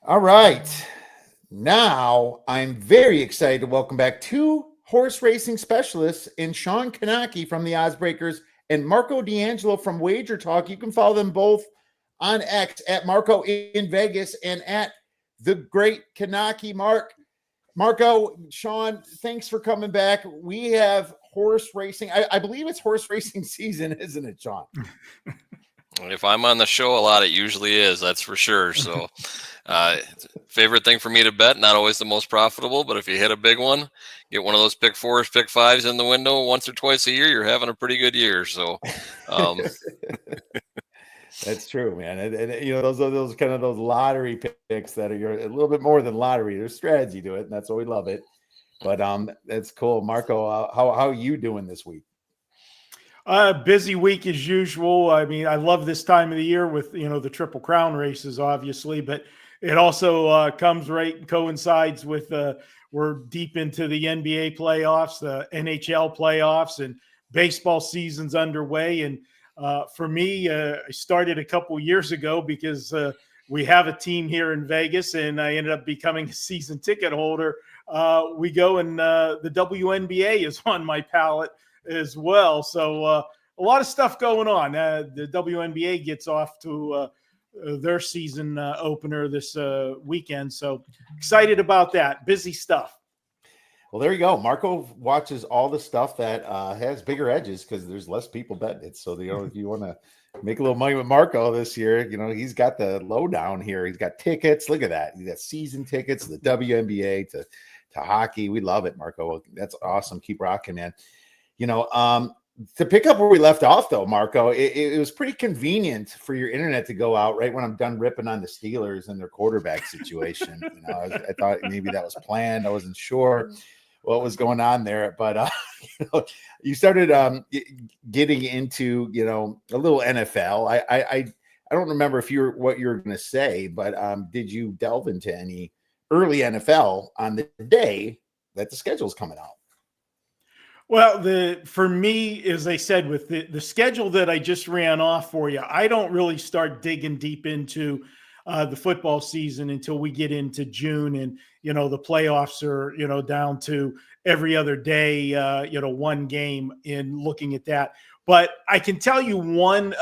All right. Now I'm very excited to welcome back two horse racing specialists in Shawn from the Oddsbreakers and Marco D'Angelo from Wager Talk. You can follow them both on X at Marco in Vegas and at the Great Kanaki. Marco, Shawn, thanks for coming back. We have horse racing. I believe it's horse racing season, isn't it, Shawn? If I'm on the show a lot, it usually is, that's for sure. So, favorite thing for me to bet, not always the most profitable, but if you hit a big one, get one of those pick fours, pick fives in the window once or twice a year, you're having a pretty good year. So, That's true, man. And you know, those kind of those lottery picks that are a little bit more than lottery. There's strategy to it, and that's why we love it. But that's cool, Marco. How are you doing this week? Busy week as usual. I mean, I love this time of the year with, the Triple Crown races, obviously, but it also coincides with we're deep into the NBA playoffs, the NHL playoffs, and baseball season's underway. And for me, I started a couple years ago because we have a team here in Vegas, and I ended up becoming a season ticket holder. We go and the WNBA is on my palette as well. So a lot of stuff going on. The WNBA gets off to their season opener this weekend. So excited about that. Busy stuff. Well, there you go. Marco watches all the stuff that has bigger edges because there's less people betting it. So, if you want to make a little money with Marco this year, he's got the lowdown here. He's got tickets. Look at that. He's got season tickets, the WNBA to hockey. We love it, Marco. That's awesome. Keep rocking, man. To pick up where we left off, though, Marco, it was pretty convenient for your internet to go out right when I'm done ripping on the Steelers and their quarterback situation. I thought maybe that was planned. I wasn't sure what was going on there, but you started getting into a little NFL. I don't remember what you were going to say, but did you delve into any early NFL on the day that the schedule's coming out? Well, for me, as I said, with the schedule that I just ran off for you, I don't really start digging deep into the football season until we get into June, and the playoffs are down to every other day, one game. In looking at that, but I can tell you one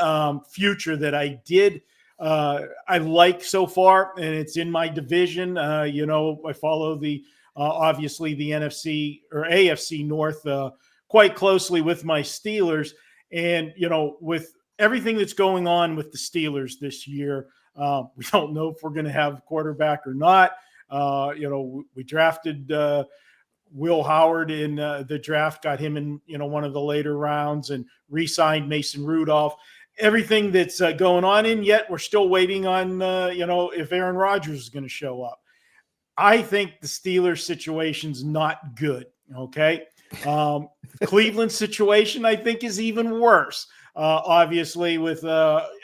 future that I did. I like so far, and it's in my division. I follow the obviously the NFC or AFC North quite closely with my Steelers. And, with everything that's going on with the Steelers this year, we don't know if we're going to have a quarterback or not. We drafted Will Howard in the draft, got him in, one of the later rounds, and re-signed Mason Rudolph. Everything that's going on, and yet we're still waiting on, if Aaron Rodgers is going to show up. I think the Steelers situation's not good. Okay. Cleveland situation, I think, is even worse. Obviously, with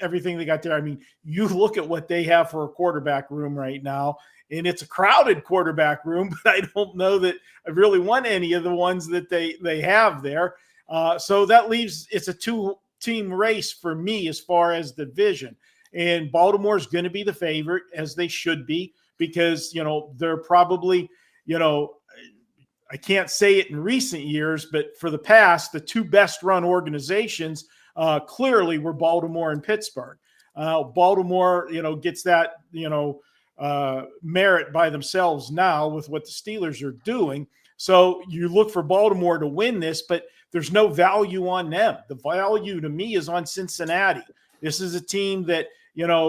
everything they got there. I mean, you look at what they have for a quarterback room right now, and it's a crowded quarterback room, but I don't know that I really want any of the ones that they have there. So that leaves it's a two-team race for me as far as division. And Baltimore is going to be the favorite, as they should be, because, they're probably, I can't say it in recent years, but for the past, the two best run organizations clearly were Baltimore and Pittsburgh. Baltimore, gets that, merit by themselves now with what the Steelers are doing. So you look for Baltimore to win this, but there's no value on them. The value to me is on Cincinnati. This is a team that,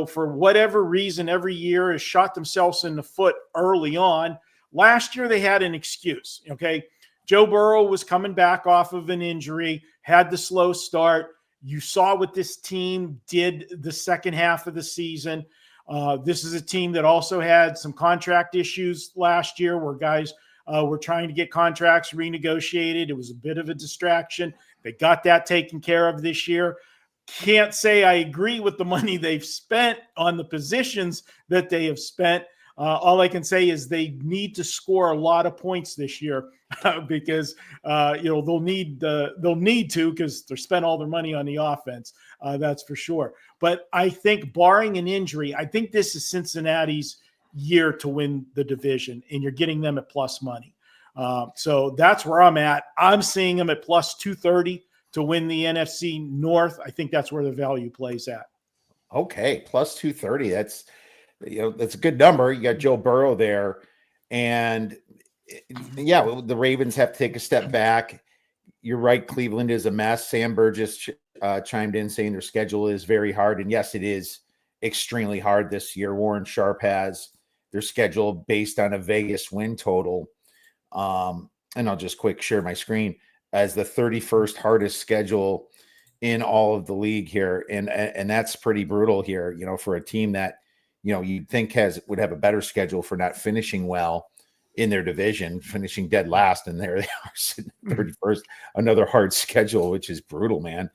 for whatever reason, every year has shot themselves in the foot early on. Last year, they had an excuse. Okay. Joe Burrow was coming back off of an injury, had the slow start. You saw what this team did the second half of the season. This is a team that also had some contract issues last year where guys were trying to get contracts renegotiated. It was a bit of a distraction. They got that taken care of this year. Can't say I agree with the money they've spent on the positions that they have spent. All I can say is they need to score a lot of points this year because they'll need to, because they spent all their money on the offense. That's for sure. But I think, barring an injury, I think this is Cincinnati's year to win the division, and you're getting them at plus money. So that's where I'm at. I'm seeing them at plus 230 to win the NFC North. I think that's where the value plays at. Okay, plus 230. That's that's a good number. You got Joe Burrow there, and yeah, the Ravens have to take a step back. You're right. Cleveland is a mess. Sam Burgess chimed in saying their schedule is very hard, and yes, it is extremely hard this year. Warren Sharp has their schedule based on a Vegas win total. And I'll just quick share my screen as the 31st hardest schedule in all of the league here. And that's pretty brutal here, for a team that, you'd think would have a better schedule for not finishing well in their division, finishing dead last. And there they are sitting 31st, another hard schedule, which is brutal, man,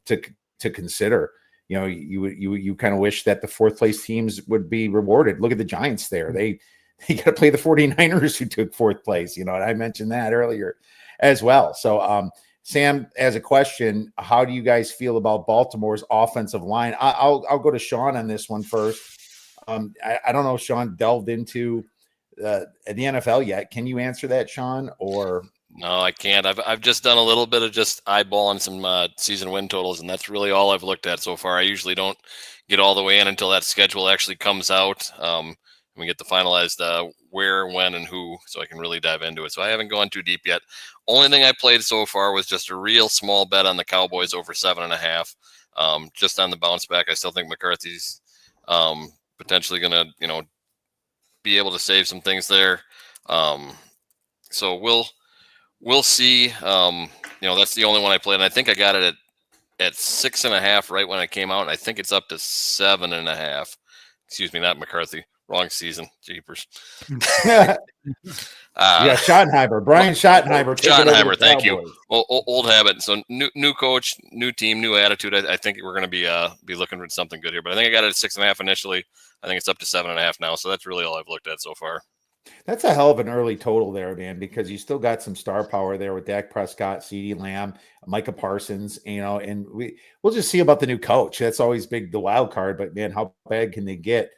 to consider. You kind of wish that the fourth place teams would be rewarded. Look at the Giants there. They got to play the 49ers who took fourth place. And I mentioned that earlier as well. So, Sam, as a question, how do you guys feel about Baltimore's offensive line? I'll go to Shawn on this one first. I don't know if Shawn delved into the NFL yet. Can you answer that, Shawn? Or no, I can't. I've just done a little bit of just eyeballing some season win totals, and that's really all I've looked at so far. I usually don't get all the way in until that schedule actually comes out. We get the finalized where, when, and who, so I can really dive into it. So I haven't gone too deep yet. Only thing I played so far was just a real small bet on the Cowboys over 7.5. Just on the bounce back. I still think McCarthy's potentially going to, be able to save some things there. So we'll see. That's the only one I played, and I think I got it at 6.5 right when it came out, and I think it's up to 7.5. Excuse me, not McCarthy. Wrong season. Jeepers. Yeah, Schottenheimer. Brian Schottenheimer. Schottenheimer, thank you. Well, old habit. So new coach, new team, new attitude. I think we're going to be looking for something good here. But I think I got it at 6.5 initially. I think it's up to 7.5 now. So that's really all I've looked at so far. That's a hell of an early total there, man, because you still got some star power there with Dak Prescott, CeeDee Lamb, Micah Parsons, and we'll just see about the new coach. That's always the wild card. But man, how bad can they get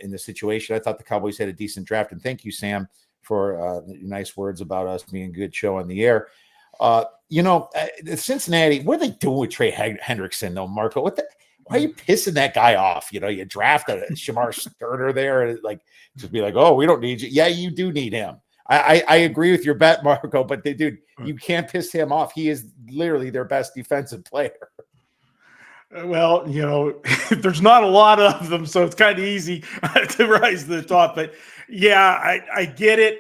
in the situation? I thought the Cowboys had a decent draft, and thank you, Sam, for nice words about us being a good show on the air. Cincinnati, what are they doing with Trey Hendrickson, though, Marco? Why are you pissing that guy off? You draft a Shamar Sterner there and just be like, oh, we don't need you. Yeah, you do need him. I agree with your bet, Marco, but dude, you can't piss him off. He is literally their best defensive player. Well, there's not a lot of them, so it's kind of easy to rise to the top. But yeah, I get it.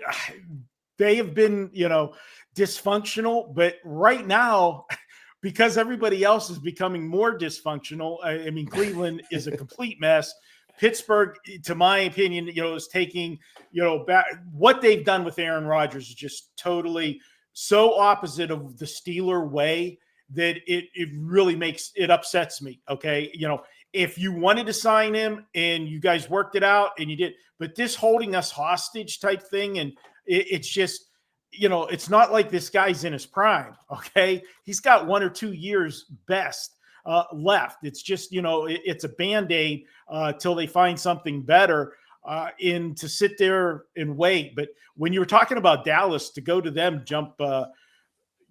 They have been, dysfunctional, but right now, because everybody else is becoming more dysfunctional. I mean, Cleveland is a complete mess. Pittsburgh, to my opinion, is taking, back what they've done with Aaron Rodgers is just totally so opposite of the Steeler way that it really upsets me. Okay. If you wanted to sign him and you guys worked it out and you did, but this holding us hostage type thing. And it's just, it's not like this guy's in his prime. Okay. He's got 1 or 2 years best left. It's just, it's a Band-Aid till they find something better to sit there and wait. But when you were talking about Dallas, to go to them, jump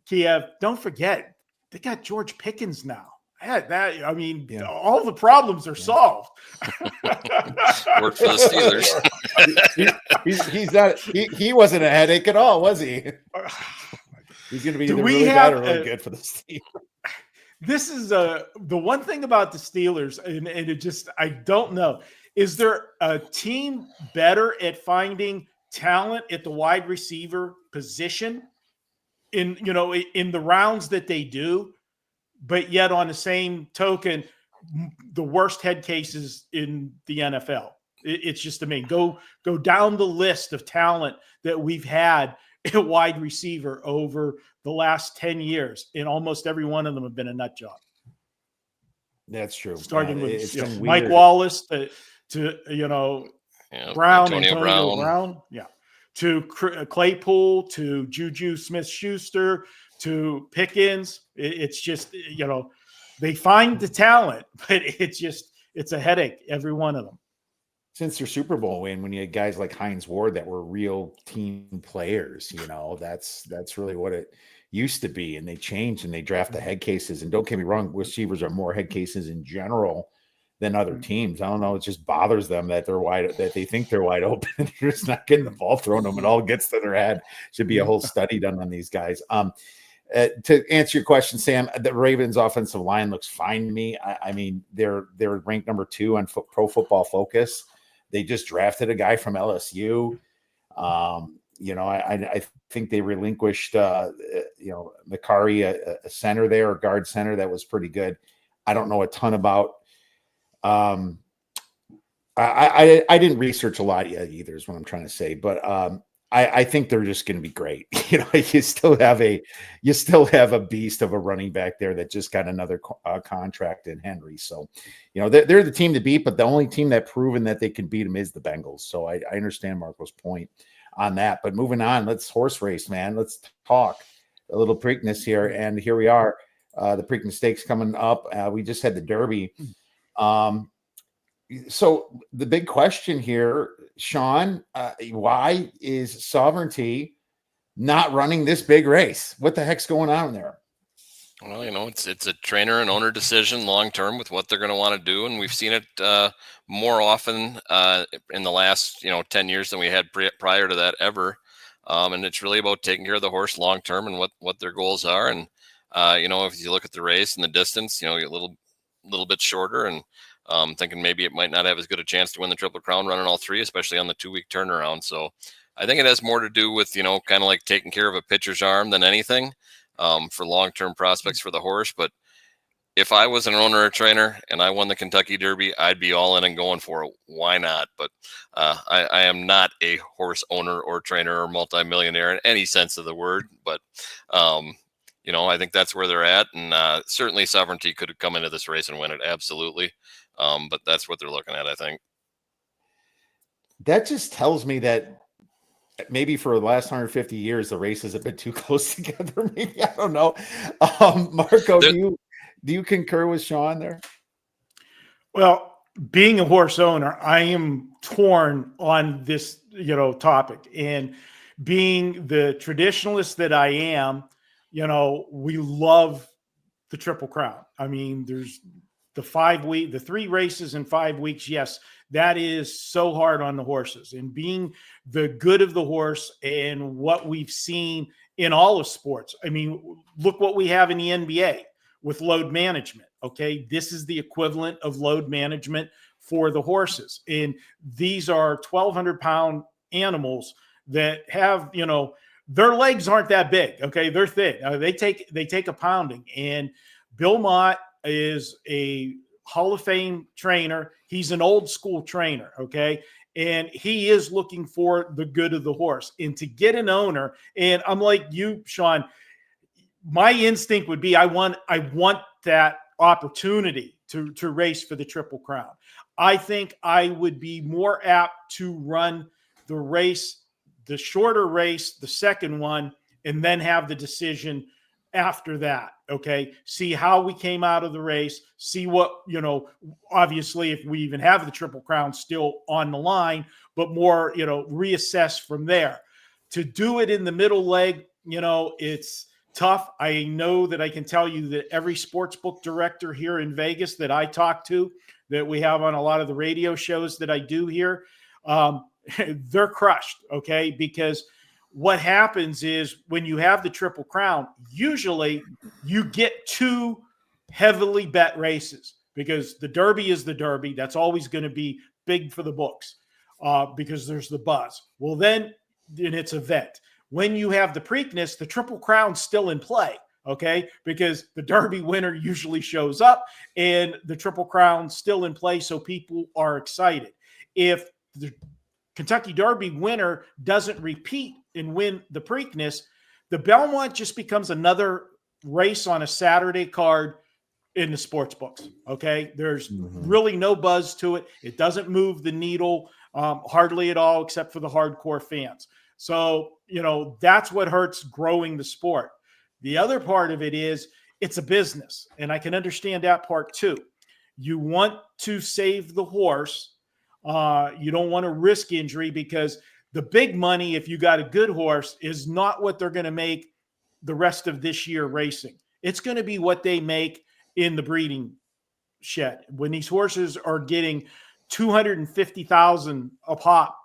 Kiev, don't forget, they got George Pickens now. All the problems are solved. Worked for the Steelers. He wasn't a headache at all, was he? He's going to be either really bad or really good for the Steelers. This is the one thing about the Steelers, and it just, I don't know. Is there a team better at finding talent at the wide receiver position in the rounds that they do? But yet on the same token, the worst head cases in the NFL. It's just, go down the list of talent that we've had at wide receiver over the last 10 years. And almost every one of them have been a nut job. That's true. Starting with Mike Wallace to Brown, Antonio Brown. Yeah. To Claypool, to Juju Smith-Schuster, to Pickens. It's just, they find the talent, but it's a headache, every one of them. since their Super Bowl win, when you had guys like Hines Ward that were real team players, that's really what it used to be. And they changed and they draft the head cases. And don't get me wrong, receivers are more head cases in general than other teams. I don't know. It just bothers them that that they think they're wide open and they're just not getting the ball thrown them. It all gets to their head. Should be a whole study done on these guys. To answer your question, Sam, the Ravens offensive line looks fine to me. I mean, they're ranked number 2 on Pro Football Focus. They just drafted a guy from LSU. I think they relinquished, Makari, a center there, a guard center that was pretty good. I don't know a ton about. I didn't research a lot yet either, is what I'm trying to say, but I think they're just going to be great. You still have a beast of a running back there that just got another contract in Henry. So, they're the team to beat, but the only team that proven that they can beat them is the Bengals. So I understand Marco's point on that. But moving on, let's horse race, man. Let's talk a little Preakness here, and here we are. The Preakness Stakes coming up. We just had the Derby. So the big question here, Shawn, why is Sovereignty not running this big race? What the heck's going on there? Well, it's a trainer and owner decision long term with what they're going to want to do, and we've seen it more often in the last 10 years than we had prior to that ever. And it's really about taking care of the horse long term and what their goals are. And if you look at the race and the distance, a little bit shorter, and thinking maybe it might not have as good a chance to win the Triple Crown running all 3, especially on the 2-week turnaround. So I think it has more to do with, kind of like taking care of a pitcher's arm than anything for long-term prospects for the horse. But if I was an owner or trainer and I won the Kentucky Derby, I'd be all in and going for it. Why not? But I am not a horse owner or trainer or multimillionaire in any sense of the word. But, I think that's where they're at. And certainly Sovereignty could have come into this race and win it. Absolutely. But that's what they're looking at, I think. That just tells me that maybe for the last 150 years, the races have been too close together. Maybe, I don't know. Marco, do you concur with Shawn there? Well, being a horse owner, I am torn on this, topic. And being the traditionalist that I am, we love the Triple Crown. I mean, there's the 3 races in 5 weeks. Yes, that is so hard on the horses, and being the good of the horse and what we've seen in all of sports. I mean, look what we have in the NBA with load management. Okay. This is the equivalent of load management for the horses. And these are 1,200-pound animals that have, their legs aren't that big. Okay. They're thin. They take a pounding, and Bill Mott is a Hall of Fame trainer. He's an old school trainer. Okay. And he is looking for the good of the horse, and to get an owner. And I'm like you, Shawn, my instinct would be, I want that opportunity to race for the Triple Crown. I think I would be more apt to run the race, the shorter race, the second one, and then have the decision after that. Okay. See how we came out of the race, see what, obviously if we even have the Triple Crown still on the line, but more, reassess from there. To do it in the middle leg, it's tough. I know that I can tell you that every sportsbook director here in Vegas that I talk to, that we have on a lot of the radio shows that I do here, they're crushed. Okay. Because what happens is when you have the Triple Crown, usually you get 2 heavily bet races, because the Derby is the Derby. That's always going to be big for the books because there's the buzz. Well, then it's a vet. When you have the Preakness, the Triple Crown's still in play, okay? Because the Derby winner usually shows up and the Triple Crown's still in play, so people are excited. If the Kentucky Derby winner doesn't repeat and win the Preakness, the Belmont just becomes another race on a Saturday card in the sports books. Okay. There's really no buzz to it. It doesn't move the needle hardly at all, except for the hardcore fans. So, that's what hurts growing the sport. The other part of it is it's a business, and I can understand that part too. You want to save the horse, You don't want to risk injury, because the big money, if you got a good horse, is not what they're going to make the rest of this year racing. It's going to be what they make in the breeding shed. When these horses are getting $250,000 a pop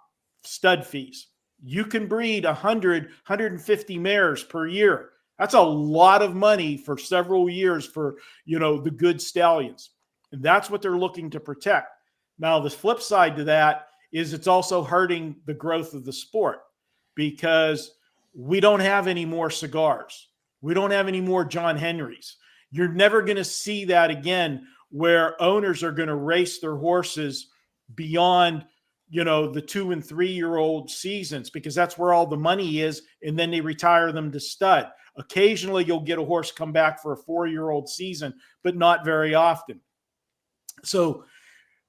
stud fees, you can breed 100, 150 mares per year. That's a lot of money for several years for, the good stallions. And that's what they're looking to protect. Now, the flip side to that is it's also hurting the growth of the sport, because we don't have any more cigars. We don't have any more John Henrys. You're never going to see that again, where owners are going to race their horses beyond, the 2 and 3 year old seasons, because that's where all the money is. And then they retire them to stud. Occasionally you'll get a horse come back for a 4-year-old season, but not very often. So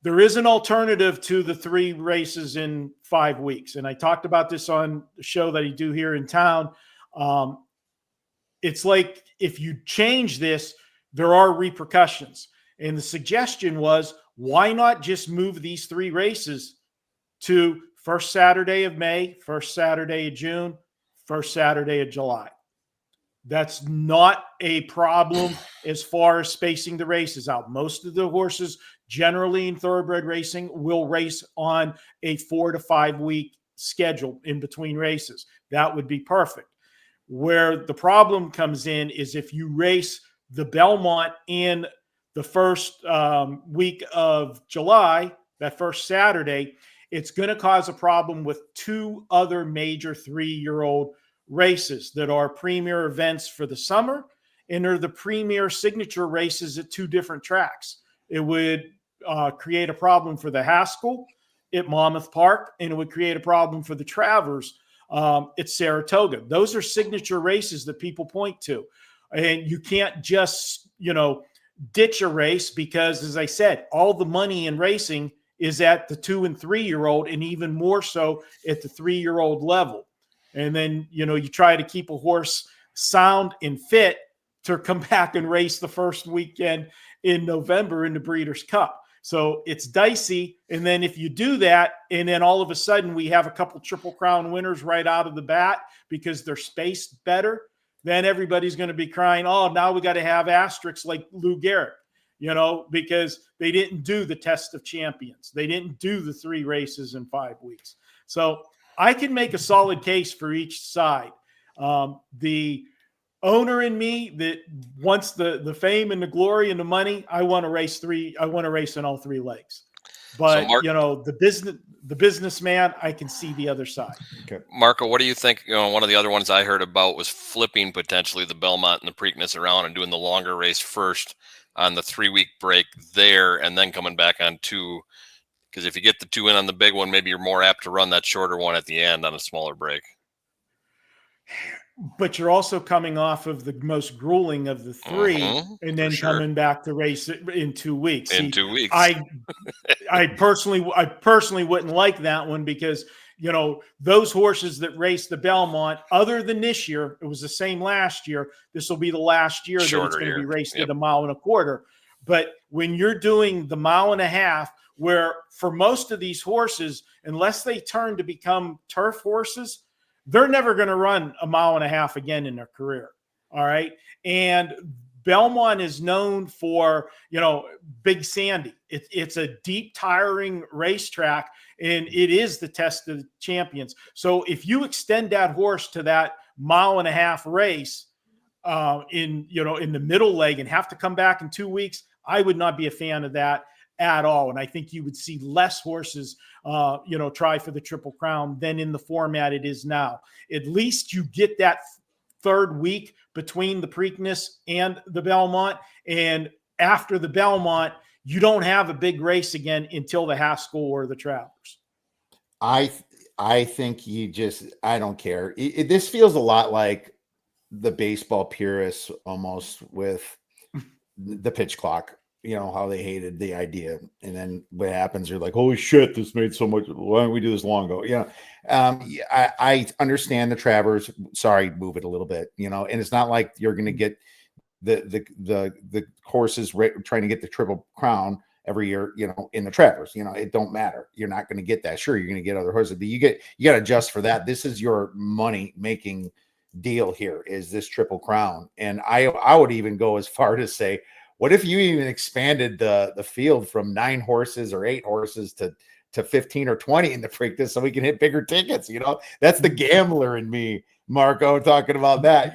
there is an alternative to the 3 races in 5 weeks. And I talked about this on the show that I do here in town. It's like, if you change this, there are repercussions. And the suggestion was, why not just move these 3 races to first Saturday of May, first Saturday of June, first Saturday of July? That's not a problem as far as spacing the races out. Most of the horses generally in thoroughbred racing will race on a 4 to 5 week schedule in between races. That would be perfect. Where the problem comes in is if you race the Belmont in the first week of July, that first Saturday, it's going to cause a problem with 2 other major 3-year-old races that are premier events for the summer, and are the premier signature races at 2 different tracks. It would create a problem for the Haskell at Monmouth Park, and it would create a problem for the Travers at Saratoga. Those are signature races that people point to. And you can't just, ditch a race, because, as I said, all the money in racing is at the 2 and 3 year old, and even more so at the 3-year-old level. And then, you try to keep a horse sound and fit to come back and race the first weekend in November in the Breeders' Cup. So it's dicey. And then if you do that, and then all of a sudden we have a couple Triple Crown winners right out of the bat because they're spaced better, then everybody's going to be crying, oh, now we got to have asterisks like Lou Gehrig, because they didn't do the Test of Champions. They didn't do the 3 races in 5 weeks. So I can make a solid case for each side. The owner in me that wants the fame and the glory and the money, I want to race 3. I want to race in all 3 legs. But so Mark, the businessman, I can see the other side. Okay. Marco, what do you think? One of the other ones I heard about was flipping potentially the Belmont and the Preakness around and doing the longer race first on the 3-week break there, and then coming back on 2. Because if you get the 2 in on the big one, maybe you're more apt to run that shorter one at the end on a smaller break. But you're also coming off of the most grueling of the 3, and then coming back to race it in 2 weeks. In 2 weeks, I personally wouldn't like that one, because those horses that race the Belmont, other than this year, it was the same last year. This will be the last year that it's going to be raced at 1.25 miles. But when you're doing the 1.5 miles, where for most of these horses, unless they turn to become turf horses, they're never going to run 1.5 miles again in their career. All right. And Belmont is known for, Big Sandy. It's a deep, tiring racetrack, and it is the Test of the Champions. So if you extend that horse to that 1.5 mile race in the middle leg and have to come back in 2 weeks, I would not be a fan of that at all. And I think you would see less horses, try for the Triple Crown than in the format it is now. At least you get that 3rd week between the Preakness and the Belmont. And after the Belmont, you don't have a big race again until the Haskell or the Travers. I think I don't care. This feels a lot like the baseball purists almost with the pitch clock. How they hated the idea. And then what happens, you're like, holy shit, this made so much. Why don't we do this long ago? I understand the Travers. Sorry, move it a little bit, and it's not like you're going to get the horses trying to get the Triple Crown every year, in the Travers. It don't matter. You're not going to get that. Sure, you're going to get other horses, but you got to adjust for that. This is your money making deal here, is this Triple Crown. And I would even go as far to say, what if you even expanded the field from 9 horses or 8 horses to 15 or 20 in the Preakness, so we can hit bigger tickets? That's the gambler in me, Marco, talking about that.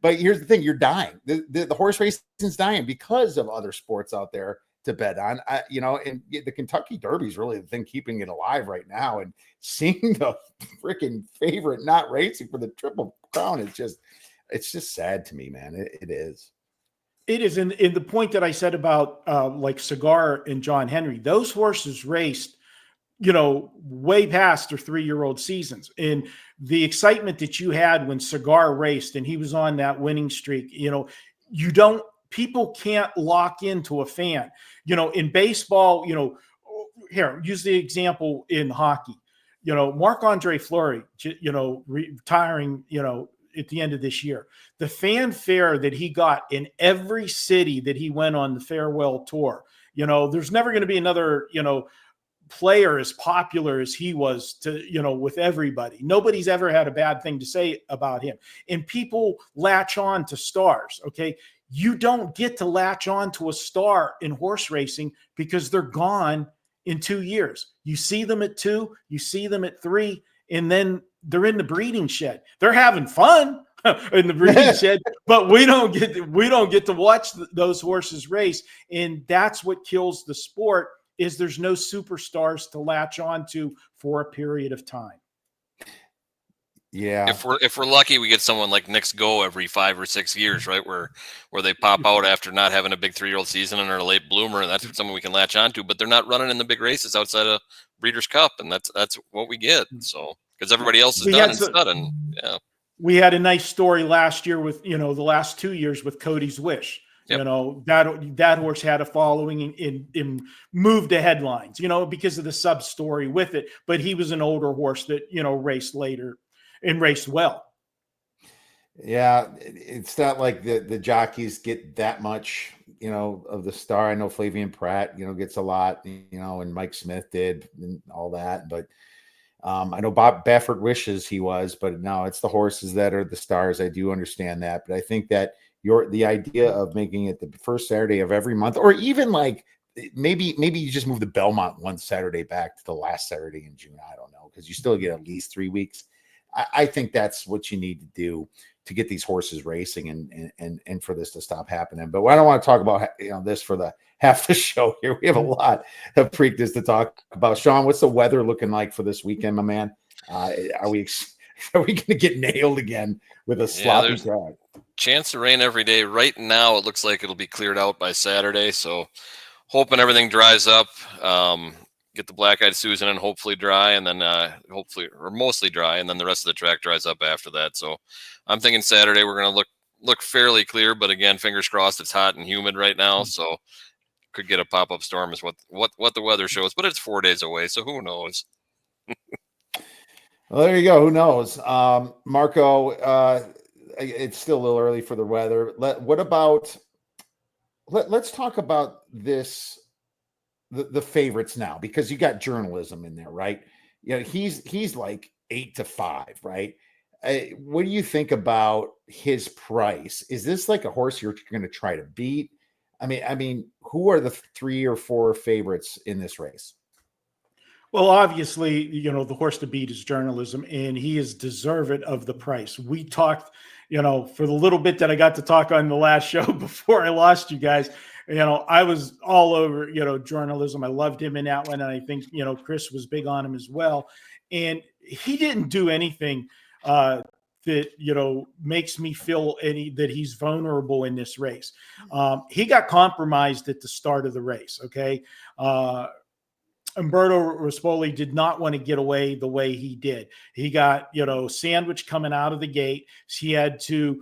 But here's the thing: you're dying. The horse racing's dying because of other sports out there to bet on. And the Kentucky Derby is really the thing keeping it alive right now. And seeing the freaking favorite not racing for the Triple Crown, it's just sad to me, man. It is. It is. In the point that I said about like Cigar and John Henry, those horses raced, way past their 3-year-old seasons. And the excitement that you had when Cigar raced and he was on that winning streak, people can't lock into a fan. In baseball, here, use the example in hockey. Marc-Andre Fleury, retiring, at the end of this year, the fanfare that he got in every city that he went on the farewell tour, there's never going to be another, player as popular as he was with everybody. Nobody's ever had a bad thing to say about him. And people latch on to stars. Okay. You don't get to latch on to a star in horse racing because they're gone in 2 years. You see them at 2, you see them at 3, and then they're in the breeding shed. They're having fun in the breeding shed, but we don't get to watch those horses race. And that's what kills the sport, is there's no superstars to latch on to for a period of time. Yeah. If we're lucky, we get someone like Nick's Go every 5 or 6 years, right? Where they pop out after not having a big 3-year-old season and are a late bloomer, and that's something we can latch on to. But they're not running in the big races outside of Breeders' Cup, and that's what we get. So because everybody else is done and sudden. Yeah. We had a nice story last year with the last 2 years with Cody's Wish. Yep. That horse had a following and moved to headlines, because of the sub story with it. But he was an older horse that, raced later and raced well. Yeah. It's not like the jockeys get that much, of the star. I know Flavian Pratt, gets a lot, and Mike Smith did and all that. But I know Bob Baffert wishes he was, but no, it's the horses that are the stars. I do understand that. But I think that the idea of making it the first Saturday of every month, or even like maybe you just move the Belmont one Saturday back to the last Saturday in June. I don't know, because you still get at least 3 weeks. I think that's what you need to do to get these horses racing and for this to stop happening. But I don't want to talk about this for the half the show here. We have a lot of Preakness to talk about. Shawn, what's the weather looking like for this weekend, my man? Are we going to get nailed again with a sloppy crowd? Chance of rain every day. Right now, it looks like it'll be cleared out by Saturday. So hoping everything dries up. Get the Black-Eyed Susan and hopefully dry, and then mostly dry, and then the rest of the track dries up after that. So I'm thinking Saturday we're going to look fairly clear, but again, fingers crossed. It's hot and humid right now, so could get a pop-up storm is what the weather shows, but it's 4 days away, so who knows? Well, there you go. Who knows? Marco, it's still a little early for the weather. Let's talk about this. The favorites now, because you got journalism in there, right? He's like 8-5, right? What do you think about his price? Is this like a horse you're going to try to beat? I mean, who are the 3 or 4 favorites in this race? Well, obviously, the horse to beat is journalism, and he is deserving of the price. We talked, for the little bit that I got to talk on the last show before I lost you guys, I was all over, journalism. I loved him in that one. And I think, Chris was big on him as well. And he didn't do anything that, makes me feel that he's vulnerable in this race. He got compromised at the start of the race. Okay. Umberto Rispoli did not want to get away the way he did. He got, sandwich coming out of the gate. He had to,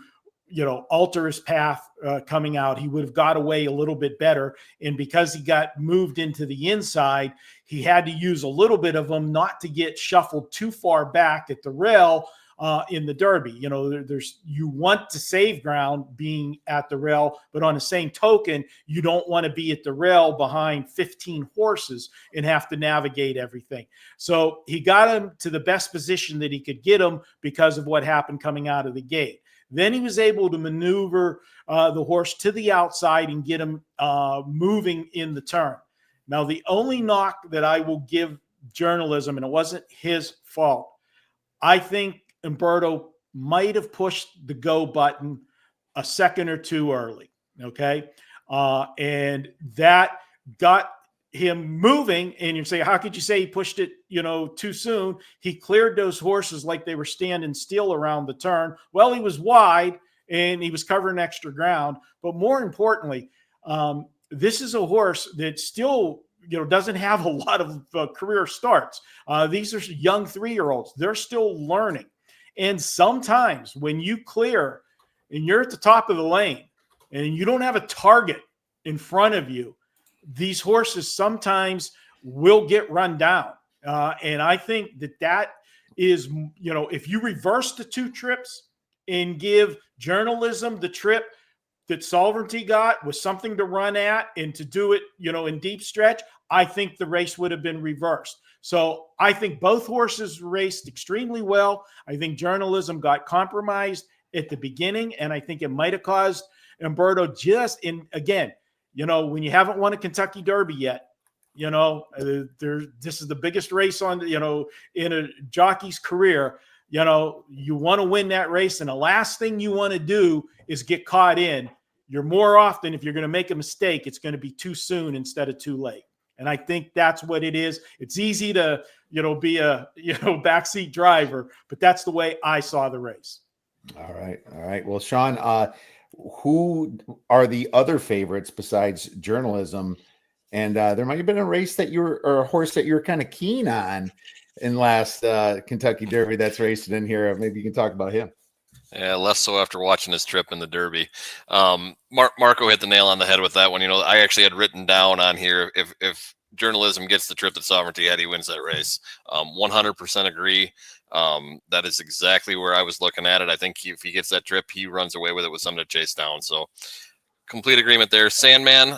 alter his path coming out. He would have got away a little bit better. And because he got moved into the inside, he had to use a little bit of them not to get shuffled too far back at the rail in the Derby. You want to save ground being at the rail, but on the same token, you don't want to be at the rail behind 15 horses and have to navigate everything. So he got him to the best position that he could get him because of what happened coming out of the gate. Then he was able to maneuver the horse to the outside and get him moving in the turn. Now, the only knock that I will give Journalism, and it wasn't his fault, I think Umberto might have pushed the go button a second or two early, okay? And that got him moving, and you say, how could you say he pushed it, too soon? He cleared those horses like they were standing still around the turn. Well, he was wide, and he was covering extra ground. But more importantly, this is a horse that still, doesn't have a lot of career starts. These are young 3-year-olds. They're still learning. And sometimes when you clear and you're at the top of the lane and you don't have a target in front of you, these horses sometimes will get run down. And I think that is, if you reverse the 2 trips and give Journalism the trip that Sovereignty got with something to run at and to do it, in deep stretch, I think the race would have been reversed. So I think both horses raced extremely well. I think Journalism got compromised at the beginning, and I think it might have caused Umberto again, when you haven't won a Kentucky Derby yet, this is the biggest race on, in a jockey's career. You want to win that race, and the last thing you want to do is get caught in. You're more often, if you're going to make a mistake, it's going to be too soon instead of too late. And I think that's what it is. It's easy to, be a, backseat driver, but that's the way I saw the race. All right. Well, Shawn, who are the other favorites besides Journalism? And there might have been a race or a horse that you're kind of keen on in last Kentucky Derby that's racing in here. Maybe you can talk about him. Yeah, less so after watching his trip in the Derby. Marco hit the nail on the head with that one. I actually had written down on here, if Journalism gets the trip that Sovereignty had, he wins that race. 100% agree. That is exactly where I was looking at it. I think if he gets that trip, he runs away with it with something to chase down. So complete agreement there. Sandman,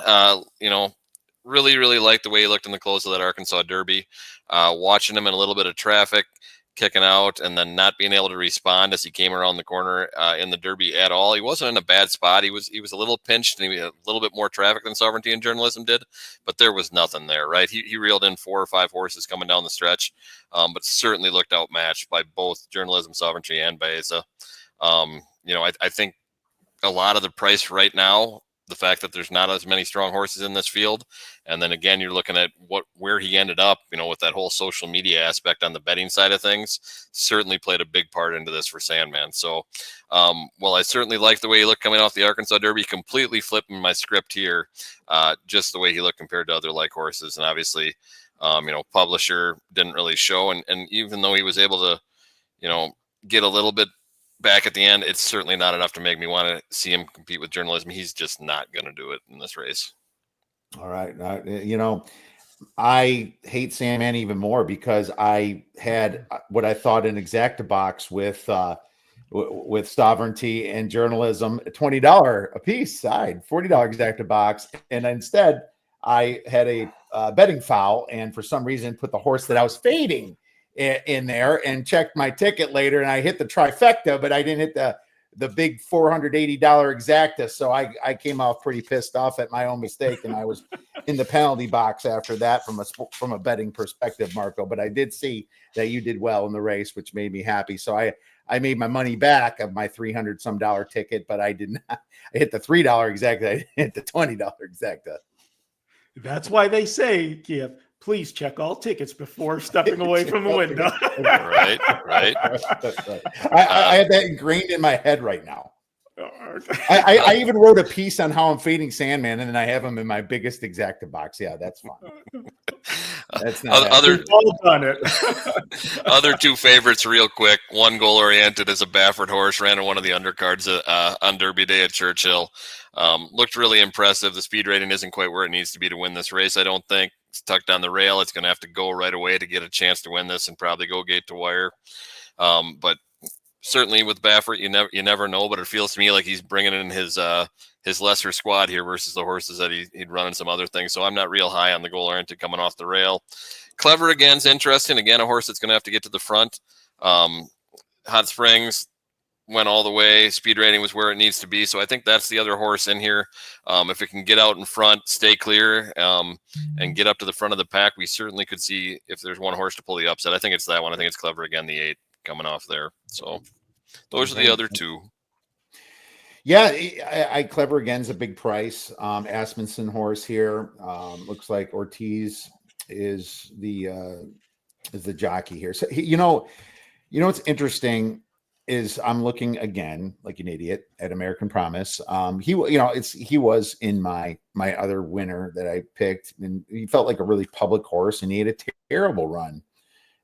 really, really liked the way he looked in the close of that Arkansas Derby. Watching him in a little bit of traffic, kicking out, and then not being able to respond as he came around the corner in the Derby at all. He wasn't in a bad spot. He was a little pinched, and he had a little bit more traffic than Sovereignty and Journalism did, but there was nothing there, right? He reeled in 4 or 5 horses coming down the stretch, but certainly looked outmatched by both Journalism, Sovereignty, and Baeza. I think a lot of the price right now, the fact that there's not as many strong horses in this field. And then again, you're looking at where he ended up, with that whole social media aspect on the betting side of things, certainly played a big part into this for Sandman. So, I certainly like the way he looked coming off the Arkansas Derby, completely flipping my script here, just the way he looked compared to other like horses. And obviously, Publisher didn't really show. And even though he was able to, get a little bit back at the end, it's certainly not enough to make me want to see him compete with Journalism. He's just not going to do it in this race. All right. I hate Sandman even more because I had what I thought an exacta box with Sovereignty and Journalism, $20 a piece side, $40 exacta box. And instead I had a betting foul, and for some reason put the horse that I was fading in there and checked my ticket later, and I hit the trifecta, but I didn't hit the big $480 exacta. So I came off pretty pissed off at my own mistake, and I was in the penalty box after that from a betting perspective, Marco. But I did see that you did well in the race, which made me happy. So I made my money back of my $300 some ticket, but I did not. I hit the $3 exacta. I didn't hit the $20 exacta. That's why they say, Kiev, please check all tickets before stepping away from the window. Right. That's right. I have that ingrained in my head right now. I even wrote a piece on how I'm fading Sandman, and then I have him in my biggest exacta box. Yeah, that's fine. That's not all done it. Other 2 favorites, real quick. One goal oriented as a Baffert horse, ran in one of the undercards on Derby Day at Churchill. Looked really impressive. The speed rating isn't quite where it needs to be to win this race, I don't think. It's tucked on the rail. It's going to have to go right away to get a chance to win this, and probably go gate to wire. But certainly with Baffert, you never know, but it feels to me like he's bringing in his lesser squad here versus the horses that he'd run in some other things. So I'm not real high on the goal oriented coming off the rail. Clever again's interesting. Again, a horse that's going to have to get to the front. Hot Springs went all the way. Speed rating was where it needs to be. So I think that's the other horse in here. If it can get out in front, stay clear, and get up to the front of the pack, we certainly could see if there's one horse to pull the upset. I think it's that one. I think it's Clever again, the 8 coming off there. So those are the other two. Yeah, I Clever again's a big price. Asmunsen horse here. Looks like Ortiz is the jockey here. So what's interesting is I'm looking again like an idiot at American Promise. He was in my other winner that I picked, and he felt like a really public horse, and he had a terrible run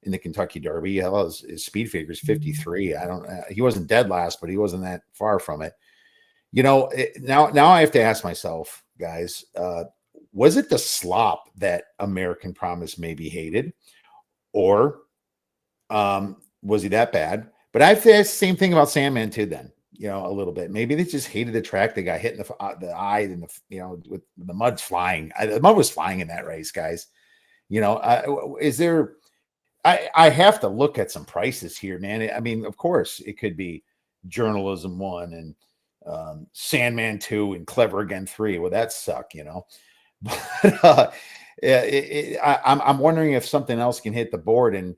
in the Kentucky Derby. His speed figure is 53. He wasn't dead last, but he wasn't that far from it. Now I have to ask myself, guys, was it the slop that American Promise maybe hated, or was he that bad? But I feel the same thing about Sandman too. Then a little bit. Maybe they just hated the track. They got hit in the eye, and with the mud's flying. The mud was flying in that race, guys. Is there? I have to look at some prices here, man. I mean, of course, it could be Journalism 1 and Sandman 2 and Clever Again 3. Well, that suck, But I'm wondering if something else can hit the board, and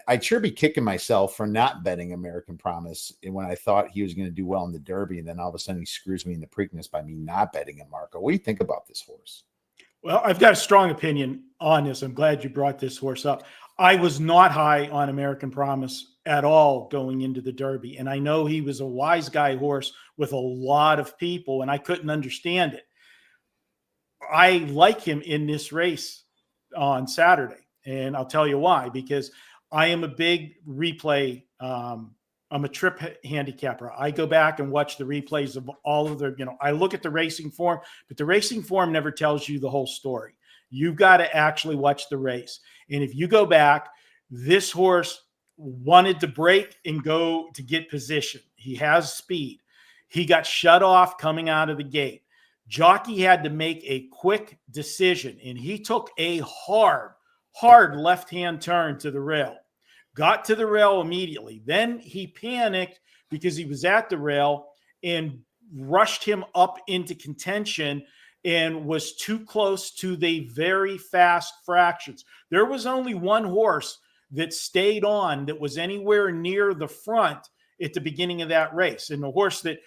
I'd sure be kicking myself for not betting American Promise when I thought he was going to do well in the Derby, and then all of a sudden he screws me in the Preakness by me not betting him. Marco, what do you think about this horse? Well, I've got a strong opinion on this. I'm glad you brought this horse up. I was not high on American Promise at all going into the Derby, and I know he was a wise guy horse with a lot of people, and I couldn't understand it. I like him in this race on Saturday, and I'll tell you why. Because I am a big replay. I'm a trip handicapper. I go back and watch the replays of all of the, I look at the racing form, but the racing form never tells you the whole story. You've got to actually watch the race. And if you go back, this horse wanted to break and go to get position. He has speed. He got shut off coming out of the gate. Jockey had to make a quick decision, and he took a hard left-hand turn to the rail. Got to the rail immediately. Then he panicked because he was at the rail and rushed him up into contention and was too close to the very fast fractions. There was only one horse that stayed on that was anywhere near the front at the beginning of that race. And the horse that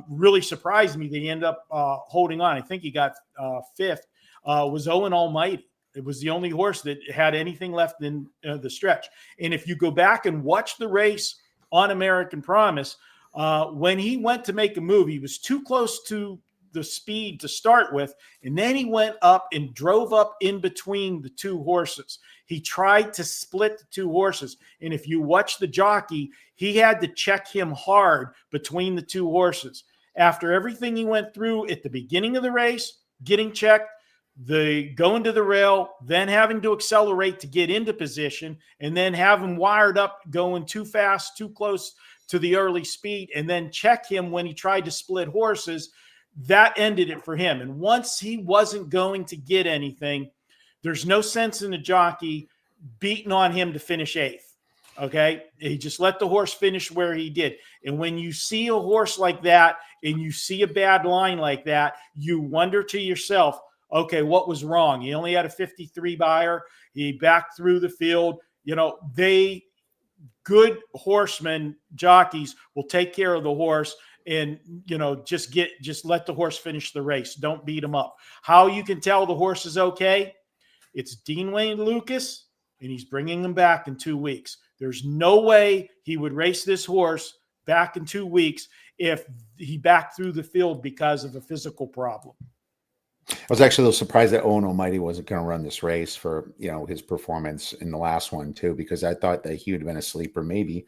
really surprised me that he ended up holding on, I think he got fifth, was Owen Almighty. It was the only horse that had anything left in the stretch. And if you go back and watch the race on American Promise, when he went to make a move, he was too close to the speed to start with, and then he went up and drove up in between the two horses. He tried to split the two horses, and if you watch the jockey, he had to check him hard between the two horses. After everything he went through at the beginning of the race, getting checked, the going to the rail, then having to accelerate to get into position, and then have him wired up going too fast, too close to the early speed, and then check him when he tried to split horses, that ended it for him. And once he wasn't going to get anything, there's no sense in the jockey beating on him to finish eighth. Okay. He just let the horse finish where he did. And when you see a horse like that and you see a bad line like that, you wonder to yourself, okay, what was wrong? He only had a 53 buyer. He backed through the field. Good horsemen, jockeys will take care of the horse and, just let the horse finish the race. Don't beat him up. How you can tell the horse is okay? It's Dean Wayne Lucas, and he's bringing him back in 2 weeks. There's no way he would race this horse back in 2 weeks if he backed through the field because of a physical problem. I was actually a little surprised that Owen Almighty wasn't going to run this race for, his performance in the last one too, because I thought that he would have been a sleeper maybe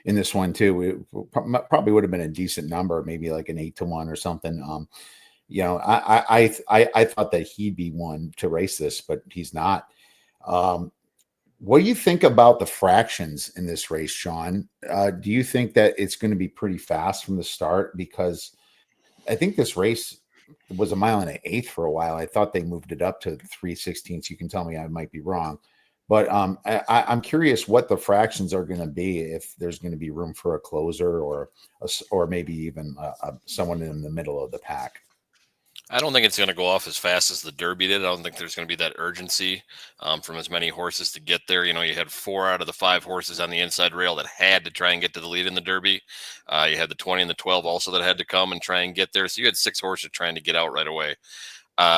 in this one too. It probably would have been a decent number, maybe like an 8-1 or something. I thought that he'd be one to race this, but he's not. What do you think about the fractions in this race, Shawn? Do you think that it's going to be pretty fast from the start? Because I think this race was a mile and an eighth for a while. I thought they moved it up to 3/16. You can tell me I might be wrong. But I'm curious what the fractions are going to be, if there's going to be room for a closer or maybe even someone in the middle of the pack. I don't think it's going to go off as fast as the Derby did. I don't think there's going to be that urgency from as many horses to get there. You know, you had 4 out of the 5 horses on the inside rail that had to try and get to the lead in the Derby. You had the 20 and the 12 also that had to come and try and get there. So you had 6 horses trying to get out right away.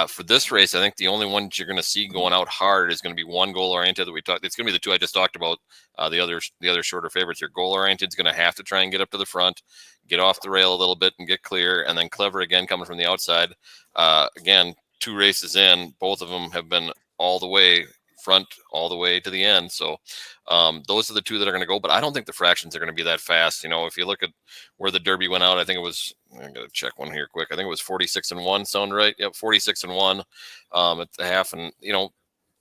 For this race, I think the only ones you're going to see going out hard is going to be one goal oriented that we talked. It's going to be the 2 I just talked about. The other shorter favorites here. Goal oriented is going to have to try and get up to the front, get off the rail a little bit and get clear, and then Clever again coming from the outside. Again, 2 races in, both of them have been all the way front, all the way to the end. So those are the 2 that are going to go. But I don't think the fractions are going to be that fast. You know, if you look at where the Derby went out, I think it was. I'm going to check one here quick. I think it was 46-1. Sound right? Yep, 46-1 at the half, and you know,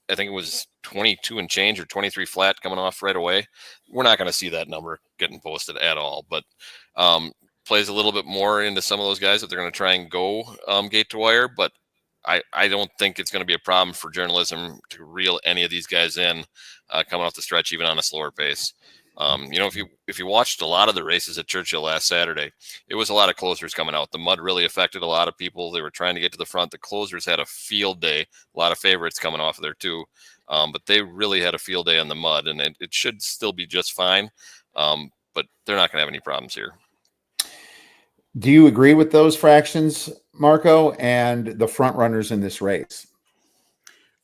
I think it was 22 and change or 23 flat coming off right away. We're not going to see that number getting posted at all, but plays a little bit more into some of those guys that they're going to try and go gate to wire. But I don't think it's going to be a problem for journalism to reel any of these guys in coming off the stretch, even on a slower pace. You know, if you watched a lot of the races at Churchill last Saturday, it was a lot of closers coming out. The mud really affected a lot of people. They were trying to get to the front. The closers had a field day. A lot of favorites coming off of there too, but they really had a field day on the mud, and it should still be just fine. But they're not going to have any problems here. Do you agree with those fractions, Marco, and the front runners in this race?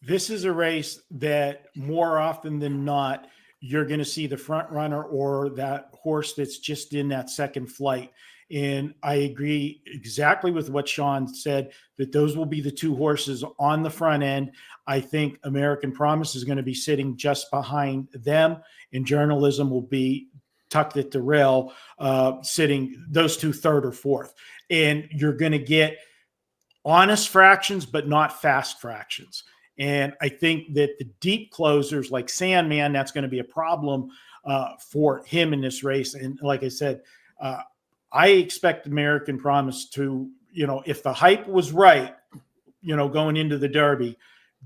This is a race that more often than not, you're going to see the front runner or that horse that's just in that second flight. And I agree exactly with what Shawn said, that those will be the 2 horses on the front end. I think American Promise is going to be sitting just behind them, and Journalism will be tucked at the rail, sitting those 2 third or fourth. And you're going to get honest fractions, but not fast fractions. And I think that the deep closers like Sandman, that's going to be a problem for him in this race. And like I said, I expect American Promise to, you know, if the hype was right, you know, going into the Derby,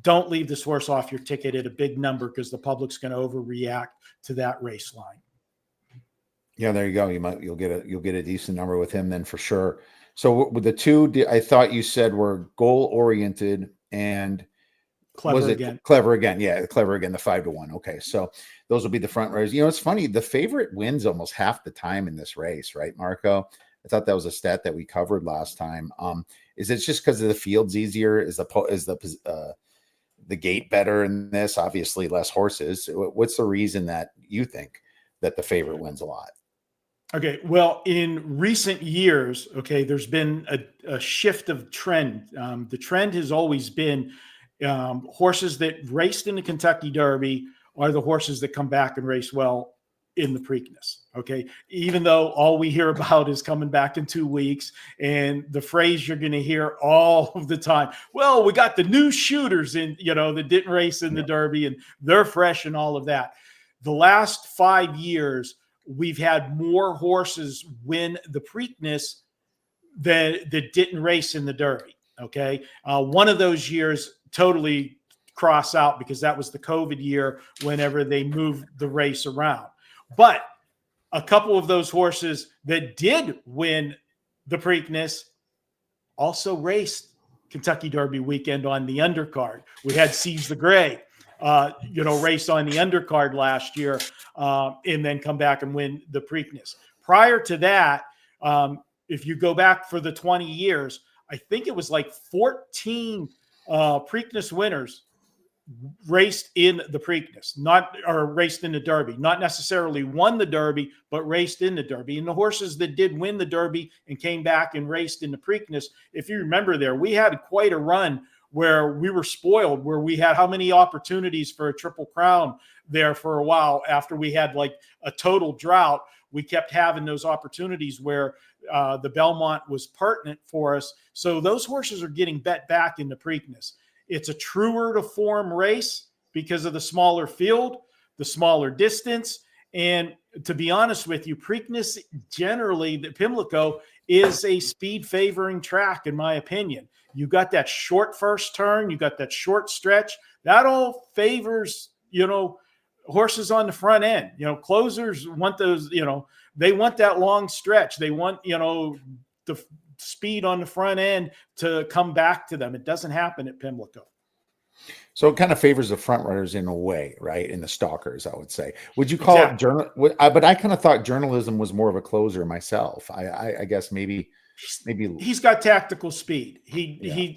don't leave this horse off your ticket at a big number, because the public's going to overreact to that race line. Yeah, there you go. You'll get a decent number with him then for sure. So with the 2, I thought you said were goal oriented and Clever again. Clever again. Yeah, Clever again, the 5-1. Okay, so those will be the front runners. You know, it's funny. The favorite wins almost half the time in this race, right, Marco? I thought that was a stat that we covered last time. Is it just because of the field's easier? Is the gate better in this? Obviously, less horses. What's the reason that you think that the favorite wins a lot? Okay, well, in recent years, okay, there's been a shift of trend. The trend has always been horses that raced in the Kentucky Derby are the horses that come back and race well in the Preakness. Okay. Even though all we hear about is coming back in 2 weeks, and the phrase you're going to hear all of the time, well, we got the new shooters in, you know, that didn't race in the Derby and they're fresh and all of that. The last 5 years, we've had more horses win the Preakness that didn't race in the Derby. Okay. One of those years totally cross out, because that was the COVID year whenever they moved the race around. But a couple of those horses that did win the Preakness also raced Kentucky Derby weekend on the undercard. We had Seize the Gray, race on the undercard last year, and then come back and win the Preakness. Prior to that, if you go back for the 20 years, I think it was like 14 Preakness winners raced in the Preakness, raced in the Derby, not necessarily won the Derby, but raced in the Derby. And the horses that did win the Derby and came back and raced in the Preakness, if you remember there, we had quite a run where we were spoiled, where we had how many opportunities for a Triple Crown there for a while after we had like a total drought. We kept having those opportunities where the Belmont was pertinent for us. So those horses are getting bet back in the Preakness. It's a truer to form race because of the smaller field, the smaller distance. And to be honest with you, Preakness generally, the Pimlico is a speed favoring track, in my opinion. You got that short first turn, you got that short stretch. That all favors, horses on the front end. Closers want those, they want that long stretch. They want, the speed on the front end to come back to them. It doesn't happen at Pimlico. So it kind of favors the front runners in a way, right? And the stalkers, I would say. Would you call it journal? But I kind of thought journalism was more of a closer myself. I guess maybe he's got tactical speed.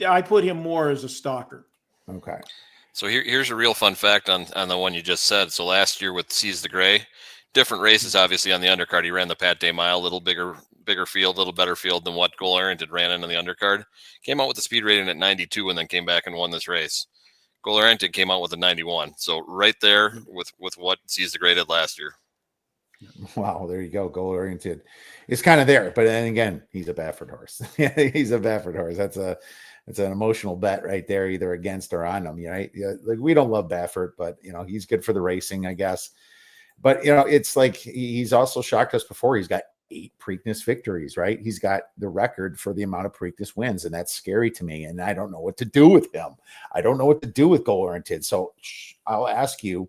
I put him more as a stalker. Okay. So here's a real fun fact on the one you just said. So last year with Seize the Gray, different races, obviously on the undercard. He ran the Pat Day Mile, a little bigger field, a little better field than what Goal Oriented ran into the undercard. Came out with the speed rating at 92 and then came back and won this race. Goal Oriented came out with a 91. So right there with what Seize the Gray did last year. Wow, there you go. Goal Oriented. It's kind of there, but then again, he's a Baffert horse. He's a Baffert horse. That's an emotional bet right there, either against or on him. Right? Like we don't love Baffert, but he's good for the racing, I guess. But it's like he's also shocked us before. He's got 8 Preakness victories, right? He's got the record for the amount of Preakness wins, and that's scary to me. And I don't know what to do with him. I don't know what to do with Goal Oriented. So I'll ask you.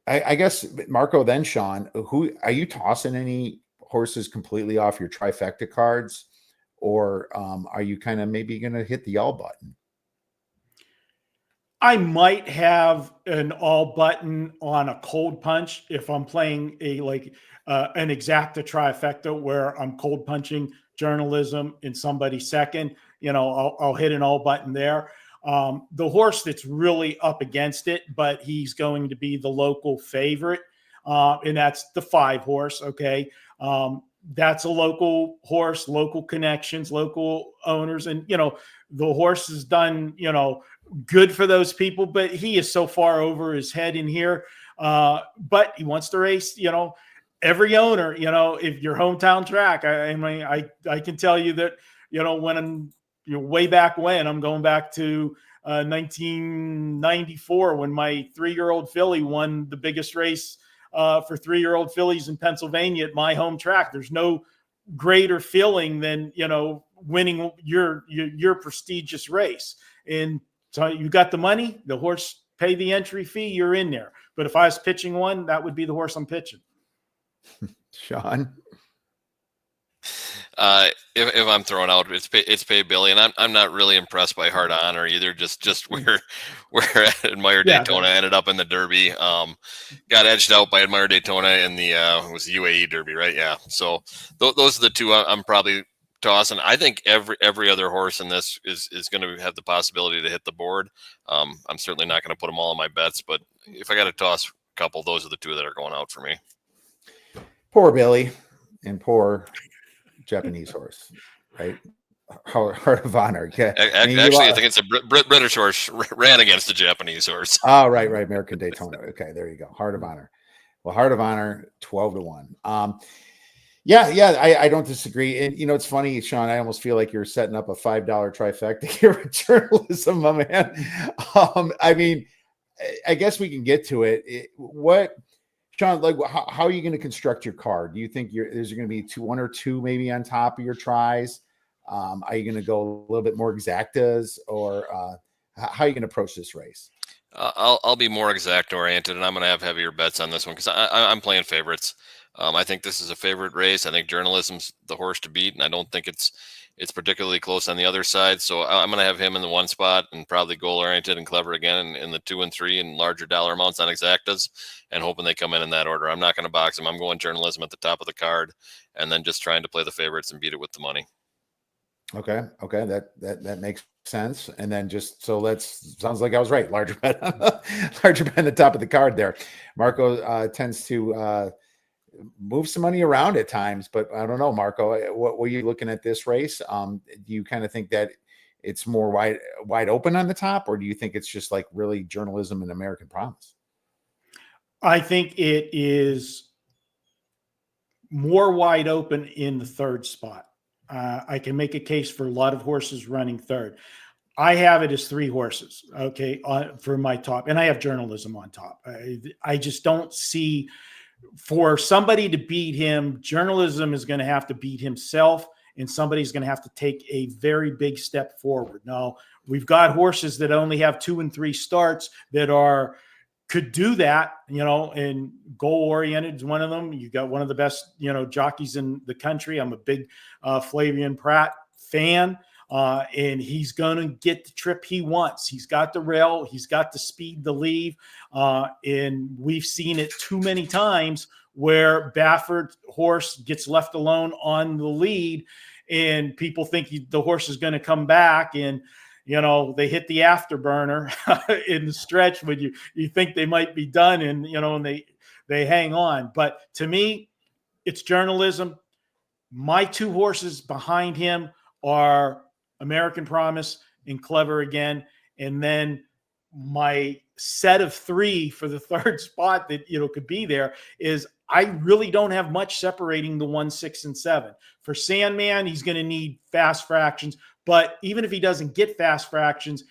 I guess Marco, then Shawn, who are you tossing any horses completely off your trifecta cards, or are you kind of maybe going to hit the all button? I might have an all button on a cold punch if I'm playing an exacta trifecta where I'm cold punching journalism in somebody second. I'll hit an all button there. The horse that's really up against it, but he's going to be the local favorite, and that's the 5 horse. Okay. That's a local horse, local connections, local owners. And, the horse has done, good for those people, but he is so far over his head in here. But he wants to race, every owner, if your hometown track, I can tell you that, when way back when, I'm going back to 1994 when my 3-year-old filly won the biggest race for 3-year-old fillies in Pennsylvania at my home track. There's no greater feeling than, winning your prestigious race. And so you got the money, the horse pay the entry fee, you're in there. But if I was pitching one, that would be the horse I'm pitching. Shawn? If I'm throwing out, it's pay Billy, and I'm not really impressed by Heart of Honor either. Just where Admire Daytona ended up in the Derby, got edged out by Admire Daytona in the was the UAE Derby, right? Yeah. So those are the two I'm probably tossing. I think every other horse in this is going to have the possibility to hit the board. I'm certainly not going to put them all on my bets, but if I got to toss a couple, those are the two that are going out for me. Poor Billy and poor Japanese horse, right? Heart of Honor. Okay. Actually, I think it's a British horse ran against a Japanese horse. Oh, right. American Daytona. Okay, there you go. Heart of Honor. Well, Heart of Honor, 12-1. Yeah, I don't disagree. And it's funny, Shawn. I almost feel like you're setting up a $5 trifecta here with journalism, my man. I mean, I guess we can get to it. Shawn, like, how are you going to construct your card? Do you think there's going to be one or two maybe on top of your tries? Are you going to go a little bit more exactas, or how are you going to approach this race? I'll be more exact oriented, and I'm going to have heavier bets on this one because I'm playing favorites. I think this is a favorite race. I think journalism's the horse to beat, and I don't think it's particularly close on the other side. So I'm going to have him in the 1 spot and probably goal oriented and clever again in the 2 and 3 and larger dollar amounts on exactas, and hoping they come in that order. I'm not going to box him. I'm going journalism at the top of the card, and then just trying to play the favorites and beat it with the money. Okay, that makes sense. And then sounds like I was right. Larger bet on the top of the card there. Marco tends to move some money around at times, but I don't know, Marco, what were you looking at this race? Do you kind of think that it's more wide open on the top, or do you think it's just like really journalism and American Promise? I think it is more wide open in the 3rd spot. I can make a case for a lot of horses running 3rd. I have it as 3 horses, okay, for my top, and I have journalism on top. I just don't see, for somebody to beat him, journalism is going to have to beat himself, and somebody's going to have to take a very big step forward. Now, we've got horses that only have 2 and 3 starts that could do that, and goal oriented is one of them. You got one of the best, jockeys in the country. I'm a big Flavian Pratt fan. And he's going to get the trip he wants. He's got the rail. He's got the speed to leave. And we've seen it too many times where Baffert horse gets left alone on the lead, and people think the horse is going to come back, and they hit the afterburner in the stretch when you think they might be done, and and they hang on. But to me, it's journalism. My 2 horses behind him are American Promise and Clever Again, and then my set of 3 for the 3rd spot that could be there is, I really don't have much separating the 1, 6, and 7. For Sandman, he's going to need fast fractions, but even if he doesn't get fast fractions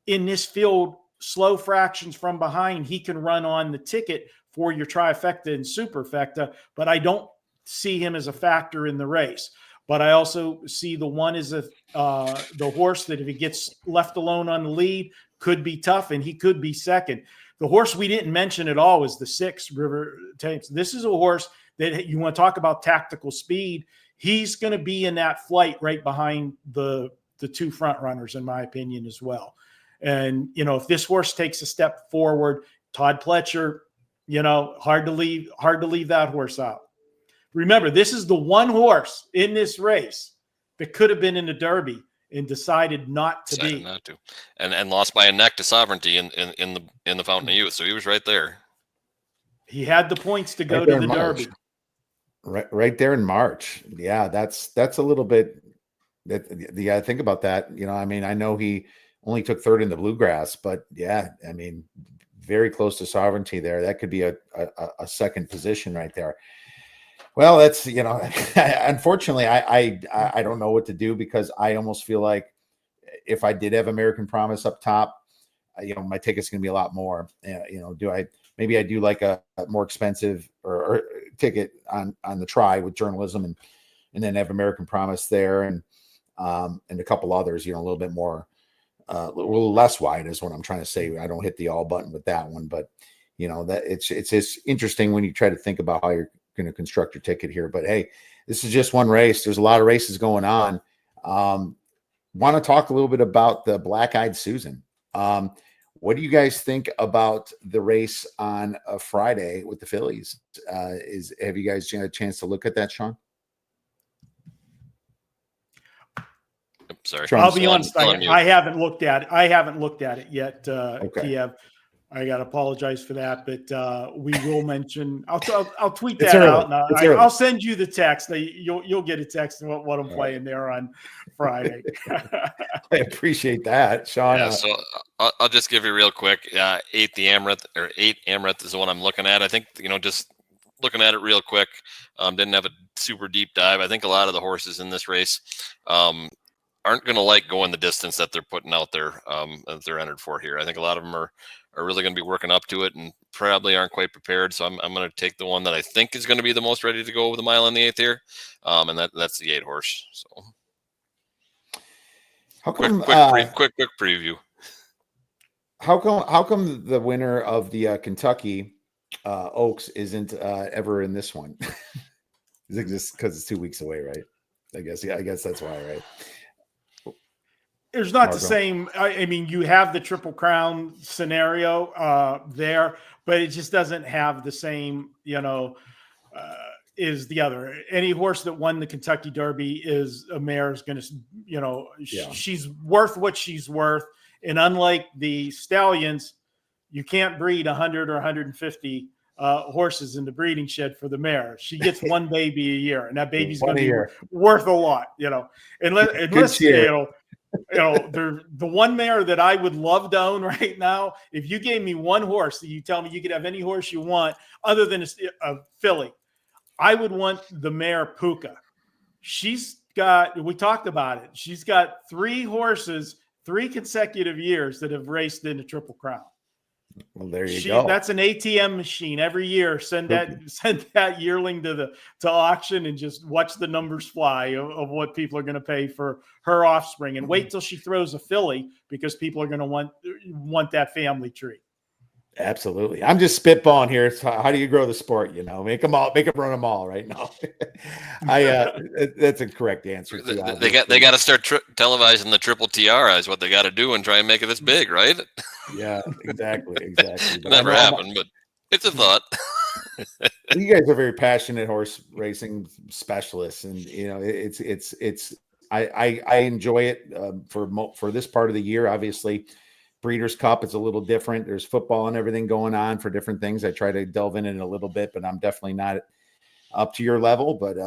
in this field, slow fractions from behind, he can run on the ticket for your trifecta and superfecta. But I don't see him as a factor in the race. But I also see the 1 as the horse that if he gets left alone on the lead could be tough, and he could be second. The horse we didn't mention at all is the 6, River Thames. This is a horse that you want to talk about tactical speed. He's going to be in that flight right behind the 2 front runners, in my opinion, as well. And, if this horse takes a step forward, Todd Pletcher, hard to leave that horse out. Remember, this is the 1 horse in this race that could have been in the Derby and decided not to be. Not to, and lost by a neck to Sovereignty in the Fountain of Youth. So he was right there. He had the points to go to the Derby. Right there in March. Yeah, that's a little bit. You got to think about that. I know he only took 3rd in the Bluegrass, but yeah, very close to Sovereignty there. That could be a second position right there. Well, that's, unfortunately, I don't know what to do, because I almost feel like if I did have American Promise up top, my ticket's going to be a lot more. Maybe I do like a more expensive or ticket on the try with journalism, and then have American Promise there, and a couple others, a little bit more, a little less wide is what I'm trying to say. I don't hit the all button with that one, but that it's interesting when you try to think about how you're going to construct your ticket here. But hey, this is just one race. There's a lot of races going on. Want to talk a little bit about the Black-Eyed Susan. What do you guys think about the race on a Friday with the fillies? Have you guys had a chance to look at that, Shawn? Sorry, I'll be honest. I haven't looked at it. I haven't looked at it yet, okay. Kiev. I got to apologize for that, but we will mention. I'll tweet that out. And I'll send you the text. You'll get a text of what I'm playing there on Friday. I appreciate that, Shawn. Yeah, so I'll just give you real quick. 8 Amaranth is the one I'm looking at. I think just looking at it real quick. Didn't have a super deep dive. I think a lot of the horses in this race aren't going to like going the distance that they're putting out there, that they're entered for here. I think a lot of them are really going to be working up to it and probably aren't quite prepared. So I'm going to take the one that I think is going to be the most ready to go with a mile in the 8th here. And that's the 8 horse. So how come quick preview. How come the winner of the Kentucky Oaks isn't ever in this one? Is it just because it's 2 weeks away, right? I guess that's why, right? There's not the same. I mean, you have the Triple Crown scenario there, but it just doesn't have the same, is the other. Any horse that won the Kentucky Derby is a mare is going to, she's worth what she's worth. And unlike the Stallions, you can't breed 100 or 150 horses in the breeding shed for the mare. She gets one baby a year, and that baby's going to be worth a lot, unless the one mare that I would love to own right now, if you gave me one horse that you tell me you could have any horse you want other than a filly, I would want the mare Puka. We talked about it. She's got 3 horses 3 consecutive years that have raced in the Triple Crown. Well, there you go. That's an ATM machine every year. Send that yearling to auction and just watch the numbers fly of what people are going to pay for her offspring, and wait till she throws a filly, because people are going to want that family tree. Absolutely. I'm just spitballing here. So how do you grow the sport? Make them run them all right now. That's a correct answer. Too, they got to start televising the Triple Tiara is what they got to do, and try and make it this big, right? Yeah, exactly. Never happened, but it's a thought. You guys are very passionate horse racing specialists, and I enjoy it for this part of the year. Obviously, Breeders' Cup is a little different. There's football and everything going on for different things. I try to delve in it a little bit, but I'm definitely not up to your level. But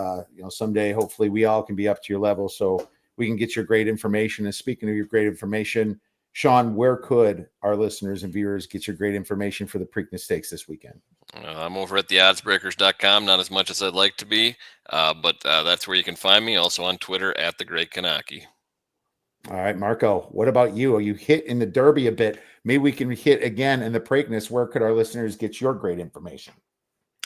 someday, hopefully, we all can be up to your level, so we can get your great information. And speaking of your great information, Shawn, where could our listeners and viewers get your great information for the Preakness Stakes this weekend? I'm over at theoddsbreakers.com, not as much as I'd like to be, but that's where you can find me. Also on Twitter at the Great Knoche. All right, Marco, what about you? Are you hit in the Derby a bit? Maybe we can hit again in the Preakness. Where could our listeners get your great information?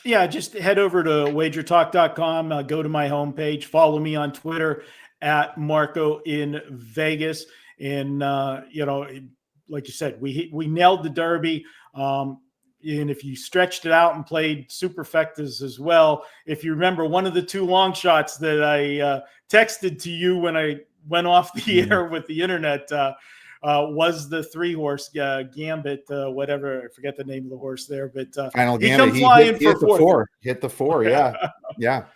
Yeah, just head over to wagertalk.com, go to my homepage, follow me on Twitter at Marco in Vegas. And, like you said, we nailed the Derby. And if you stretched it out and played superfectas as well, if you remember, one of the 2 long shots that I texted to you when I went off the air with the internet was the 3-horse Gambit, whatever. I forget the name of the horse there, but Final he Gambit. come flying Hit for 4. Hit the 4. Yeah.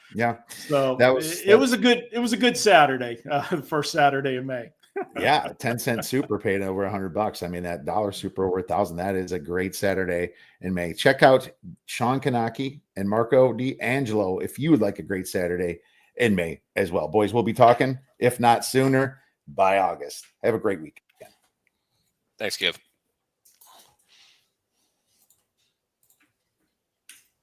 So it was a good Saturday, the first Saturday of May. Yeah, 10-cent super paid over $100. I mean, that dollar super over 1,000. That is a great Saturday in May. Check out Shawn Knoche and Marco Angelo if you would like a great Saturday in May as well. Boys, we'll be talking, if not sooner, by August. Have a great weekend. Thanks, Kiev.